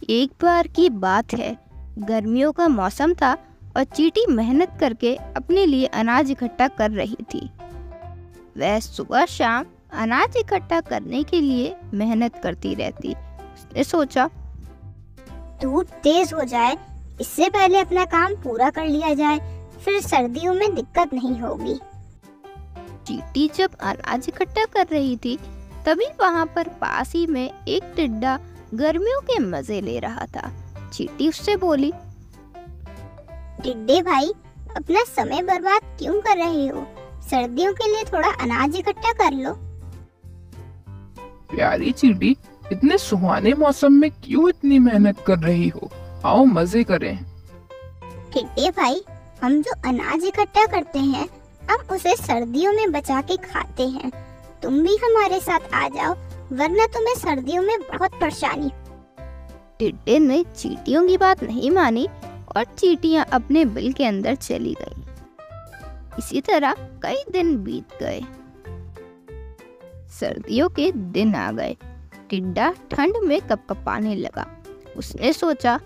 एक बार की बात है, गर्मियों का मौसम था और चींटी मेहनत करके अपने लिए अनाज इकट्ठा कर रही थी। वह सुबह शाम अनाज इकट्ठा करने के लिए मेहनत करती रहती। उसने सोचा, धूप तेज हो जाए, इससे पहले अपना काम पूरा कर लिया जाए, फिर सर्दियों में दिक्कत नहीं होगी। चींटी जब अनाज इकट्ठा कर रही थी, तभी वहाँ पर पास ही में एक टिड्डा गर्मियों के मजे ले रहा था। चींटी उससे बोली, टिड्डे भाई, अपना समय बर्बाद क्यों कर रहे हो? सर्दियों के लिए थोड़ा अनाज इकट्ठा कर लो। प्यारी चींटी, इतने सुहाने मौसम में क्यों इतनी मेहनत कर रही हो? आओ मजे करें। टिड्डे भाई, हम जो अनाज इकट्ठा करते हैं, हम उसे सर्दियों में बचा के खाते हैं। तुम भी हमारे साथ आ जाओ, वरना तुम्हें सर्दियों में बहुत परेशानी। टिड्डे ने चींटियों की बात नहीं मानी और चींटियां अपने बिल के अंदर चली गई। इसी तरह कई दिन बीत गए। सर्दियों के दिन आ गए। टिड्डा ठंड में कपकपाने लगा। उसने सोचा,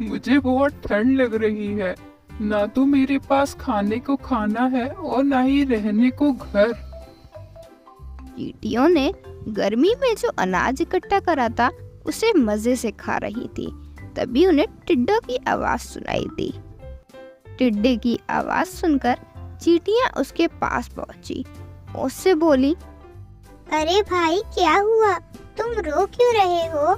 मुझे बहुत ठंड लग रही है। ना तो मेरे पास खाने को खाना है और ना ही रहने को घर। चींटियों ने गर्मी में जो अनाज इकट्ठा करा था, उसे मजे से खा रही थी। तभी उन्हें टिड्डे की आवाज सुनाई दी। टिड्डे की आवाज सुनकर चींटियां उसके पास पहुंची। उससे बोली, अरे भाई, क्या हुआ? तुम रो क्यों रहे हो?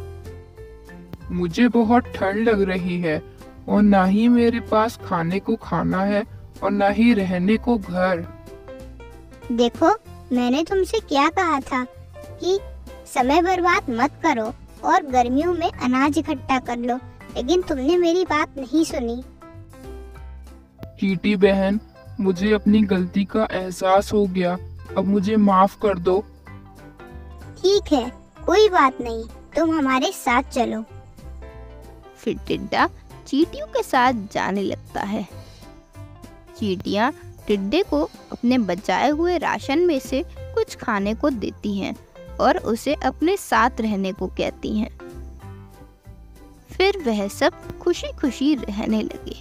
मुझे बहुत ठंड लग रही है और ना ही मेरे पास खाने को खाना है और ना ही रहने को घर। देखो, मैंने तुमसे क्या कहा था कि समय बर्बाद मत करो और गर्मियों में अनाज इकट्ठा कर लो, लेकिन तुमने मेरी बात नहीं सुनी। चींटी बहन, मुझे अपनी गलती का एहसास हो गया। अब मुझे माफ कर दो। ठीक है, कोई बात नहीं, तुम हमारे साथ चलो। फिर टिड्डा चींटियों के साथ जाने लगता है। चींटियां टिड्डे को अपने बचाए हुए राशन में से कुछ खाने को देती हैं और उसे अपने साथ रहने को कहती हैं। फिर वह सब खुशी खुशी रहने लगे।